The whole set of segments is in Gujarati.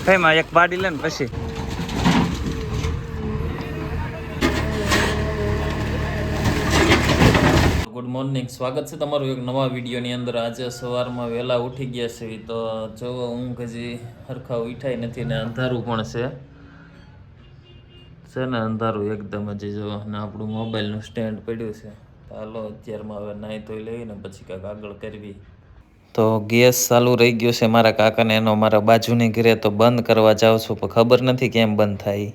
કઈ માં એક પાડી લે ને પછી ગુડ મોર્નિંગ, સ્વાગત છે તમારું એક નવા વિડીયોની અંદર. આજે સવારમાં વહેલા ઉઠી ગયા છે તો જો ઊંઘ હજી હરખા ઉઠાઈ નથી ને અંધારું પણ છે ને અંધારું એકદમ હજી જો ને આપણું મોબાઈલનું સ્ટેન્ડ પડ્યું છે. હાલો અત્યારમાં હવે નાહી ધોઈ લઈને પછી કાંઈક આગળ કરવી. તો ગેસ ચાલુ રહી ગયો છે મારા કાકાને, એનો મારા બાજુની ઘરે તો બંધ કરવા જાઉં છું પણ ખબર નથી કેમ બંધ થાય.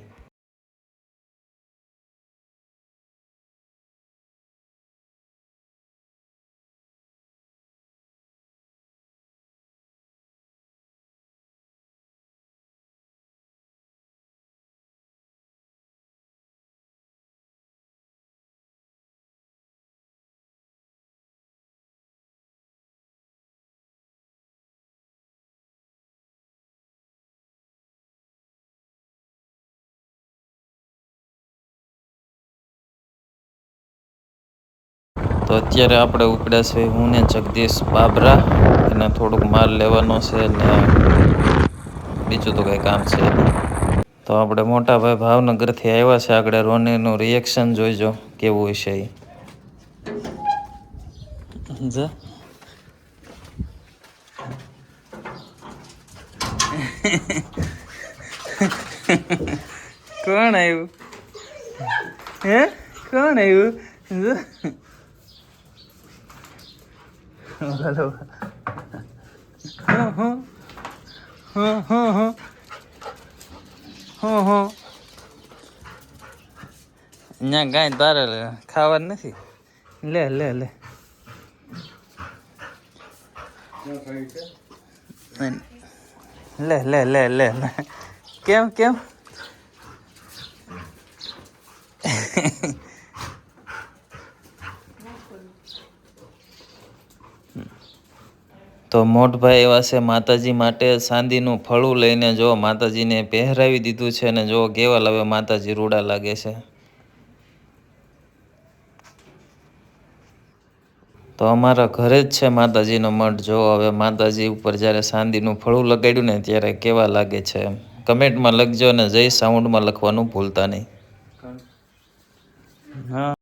તો અત્યારે આપણે ઉપડ્યા છે હું ને જગદીશ બાબરા, એને થોડુંક માલ લેવાનો છે ને બીજું તો કંઈ કામ છે નહીં. તો આપણે મોટા ભાઈ ભાવનગરથી આવ્યા છે. આગળ રોનીનું રિએક્શન જોઈજો કેવું હશે એ. કોણ આવ્યું? હે કોણ આવ્યું? હલો અહીંયા ગાય તારે ખાવાનું નથી. લે લે લે લે લે લે લે કેમ કેમ તો મોટભાઈ એવા છે માતાજી માટે ચાંદીનું ફળું લઈને જો માતાજીને પહેરાવી દીધું છે ને જો કેવા હવે માતાજી રૂડા લાગે છે. તો અમારા ઘરે જ છે માતાજીનો મઠ. જો હવે માતાજી ઉપર જ્યારે ચાંદીનું ફળું લગાડ્યું ને ત્યારે કેવા લાગે છે એમ કમેન્ટમાં લખજો ને જય સાઉન્ડમાં લખવાનું ભૂલતા નહીં. હા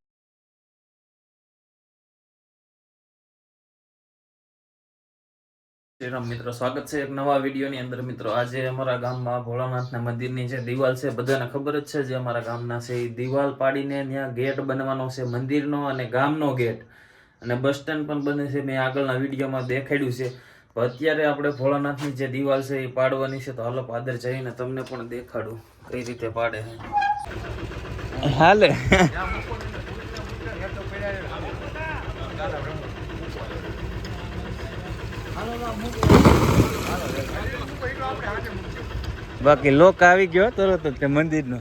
શ્રીરામ મિત્રો, સ્વાગત છે એક નવા વિડીયોની અંદર. મિત્રો આજે અમારા ગામમાં ભોળાનાથના મંદિરની જે દિવાલ છે બધાને ખબર જ છે, જે અમારા ગામના છે એ દિવાલ પાડીને ત્યાં ગેટ બનવાનો છે મંદિરનો અને ગામનો ગેટ, અને બસ સ્ટેન્ડ પણ બને છે. મેં આગળના વિડીયોમાં દેખાડ્યું છે. તો અત્યારે આપણે ભોળાનાથની જે દિવાલ છે એ પાડવાની છે. તો હાલો પાદર જઈને તમને પણ દેખાડું કઈ રીતે પાડે છે. હાલે બાકી લોક આવી ગયો તરત જ મંદિરનો.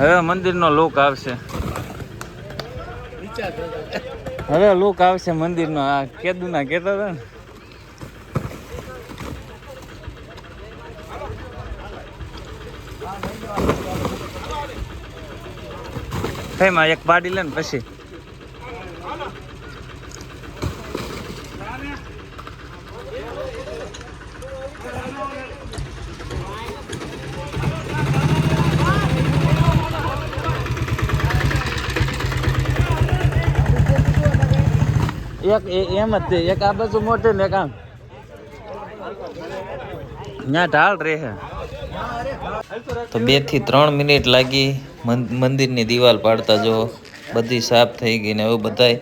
હવે મંદિરનો લુક આવશે. હવે લુક આવશે મંદિરનો. આ કેદુના કહેતા હતા ને. કઈ માં એક પાડી લે ને પછી એક એમ જ એક આ બાજુ મોટે ને એક આમ ત્યાં ઢાળ રહે. તો 2 થી 3 મિનિટ લાગી મંદિરની દિવાલ પાડતા. જો બધી સાફ થઈ ગઈ ને હવે બધાય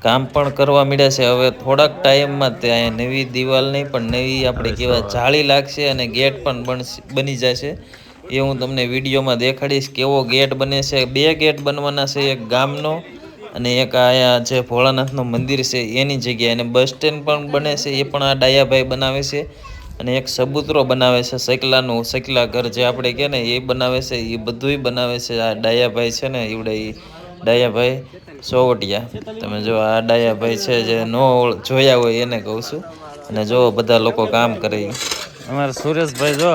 કામ પણ કરવા મળ્યા છે. હવે થોડાક ટાઈમમાં ત્યાં નવી દિવાલ નહીં પણ નવી આપણે કહેવાય જાળી લાગશે અને ગેટ પણ બની જશે. એ હું તમને વિડીયોમાં દેખાડીશ કેવો ગેટ બને છે. 2 ગેટ બનવાના છે, એક ગામનો અને એક અહીંયા જે ભોળાનાથનું મંદિર છે એની જગ્યાએ. અને બસ સ્ટેન્ડ પણ બને છે, એ પણ આ ડાયાભાઈ બનાવે છે. અને એક સબૂતરો બનાવે છે સૈકલાનું, સૈકલા ઘર જે આપણે કહે ને એ બનાવે છે. એ બધુંય બનાવે છે આ ડાયાભાઈ છે ને એવડે એ ડાયાભાઈ સોવટિયા. તમે જો આ ડાયાભાઈ છે, જે નો જોયા હોય એને કહું છું. અને જો બધા લોકો કામ કરે. અમારા સુરેશભાઈ જો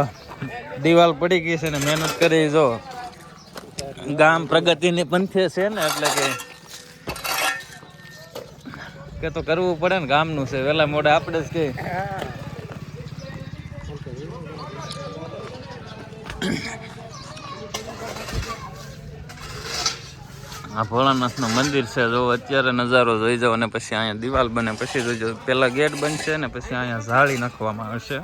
દિવાલ પડી ગઈ છે ને મહેનત કરી જો ગામ પ્રગતિની પંથે છે ને એટલે કે તો કરવું પડે ને ગામનું છે વેલા મોડા આપણે જ કે આ ભોળાનાથ નું મંદિર છે જો અત્યારે નજારો જોઈ જાવ અને પછી અહીંયા દિવાલ બને પછી જોઈજો પેલા ગેટ બનશે ને પછી અહીંયા જાળી નાખવામાં આવશે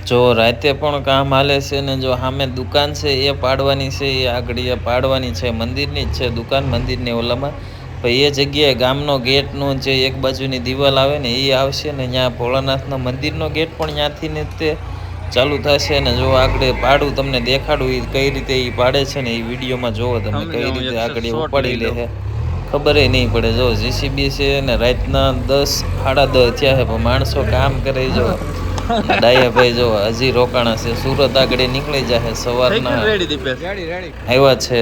જો રાતે પણ કામ હાલે છે ને જો સામે દુકાન છે એ પાડવાની છે એ આગળ એ પાડવાની છે મંદિરની જ છે દુકાન મંદિરની ઓલામાં પછી એ જગ્યાએ ગામનો ગેટનો જે એક બાજુની દિવાલ આવે ને એ આવશે ને ત્યાં ભોળાનાથના મંદિરનો ગેટ પણ ત્યાંથી ને તે ચાલુ થશે ને જો આગળ પાડું તમને દેખાડું એ કઈ રીતે એ પાડે છે ને એ વિડીયોમાં જોવો તમે કઈ રીતે આગળ ઉપાડી લે છે ખબર નહીં પડે જો જીસીબી છે ને રાતના 10:30 થયા છે પણ માણસો કામ કરે જો ડાયા ભાઈ જો હજી રોકાણા છે સુરત આગળ નીકળી જાય સવારના આવ્યા છે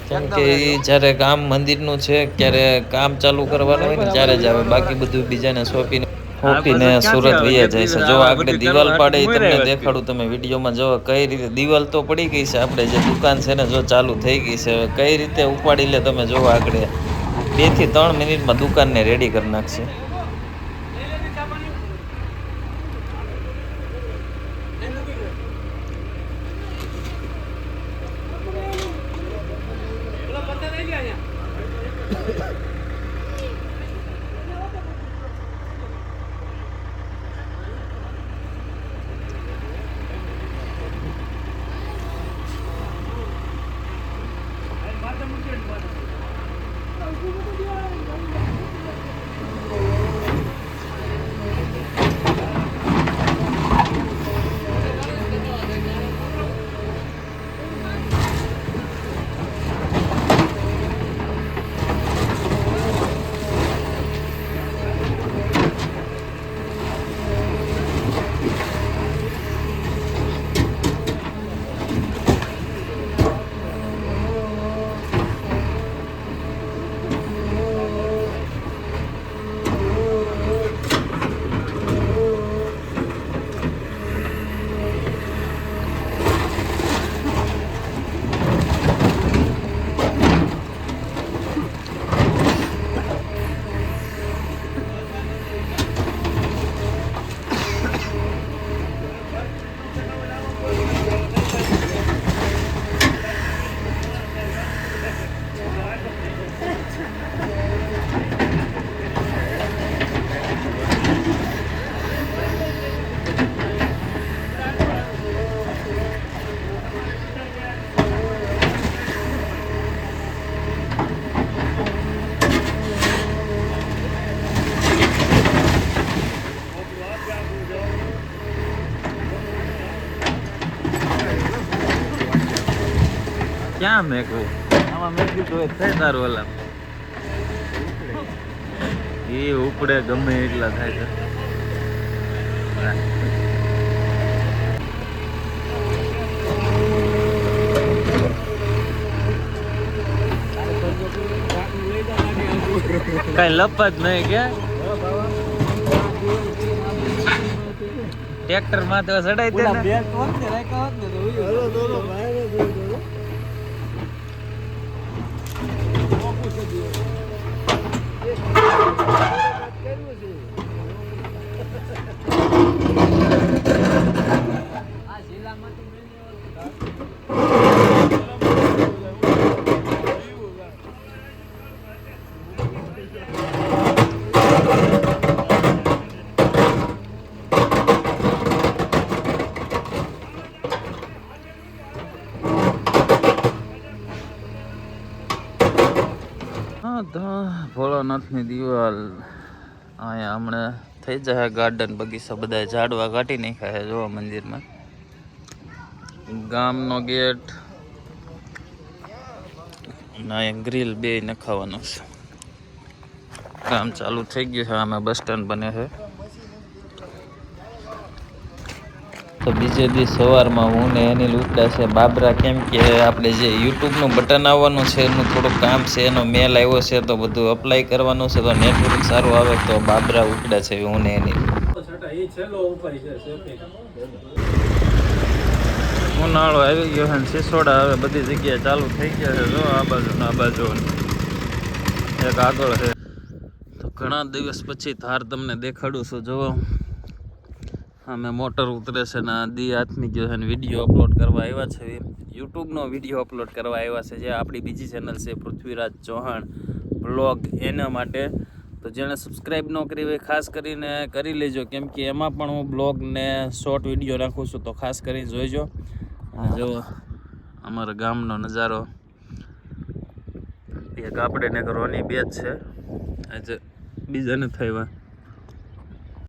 કેમ કે જ્યારે કામ મંદિરનું છે ક્યારે કામ ચાલુ કરવાનું હોય ને ત્યારે જ આવે બાકી બધું બીજાને સોંપીને સુરત વયા જાય છે જો આગળ દિવાલ પાડે તમને દેખાડું તમે વિડીયોમાં જો કઈ રીતે દિવાલ તો પડી ગઈ છે આપણે જે દુકાન છે ને જો ચાલુ થઈ ગઈ છે કઈ રીતે ઉપાડી લે તમે જો આગળ 2 થી 3 મિનિટમાં દુકાનને રેડી કરી નાખશે ક્યાં મેકવું આમાં મેકી તો થાય તારું ઓલા એ ઉપડે ગમે એટલા થાય છે કઈ લપત નહીં કે ટ્રેક્ટર માં તો ચડાઈ દે ભોળાનાથની દિવાલ અહીંયા હમણાં થઈ જાય ગાર્ડન બગીચા બધા ઝાડવા કાઢી નાખ્યા છે જોવા મંદિરમાં ગામનો ગેટ અને અહીંયા ગ્રીલ બે નખાવાનું છે કામ ચાલુ થઈ ગયું છે આમાં બસ સ્ટેન્ડ બને છે તો બીજે દી સવારમાં હું ને એની લૂંટા છે બાબરા કેમ કે આપણે જે યુટ્યુબનું બટન આવવાનું છે એનું થોડુંક કામ છે એનો મેલ આવ્યો છે તો બધું અપ્લાય કરવાનું છે તો નેટવર્ક સારું આવે તો બાબરા ઉકડા છે હું ને એની ઉનાળો આવી ગયો છે ને સિસોડા હવે બધી જગ્યાએ ચાલુ થઈ ગયા છે. જો આ બાજુ ને આ બાજુ એક આગળ છે. તો ઘણા દિવસ પછી ધાર તમને દેખાડું છું. જો અમે મોટર ઉતરે છે ને દી હાથમી ગયો છે ને વિડીયો અપલોડ કરવા આવ્યા છે. યુટ્યુબનો વિડીયો અપલોડ કરવા આવ્યા છે. જે આપણી બીજી ચેનલ છે પૃથ્વીરાજ ચૌહાણ બ્લોગ, એના માટે. તો જેણે સબસ્ક્રાઈબ ન કરી હોય ખાસ કરીને કરી લેજો, કેમ કે એમાં પણ હું બ્લોગ ને શોર્ટ વિડીયો નાખું છું. તો ખાસ કરીને જોઈજો. અને જો અમારા ગામનો નજારો. એક આપણે ને રોની બે જ છે, આજે બીજા નથી આવ્યા.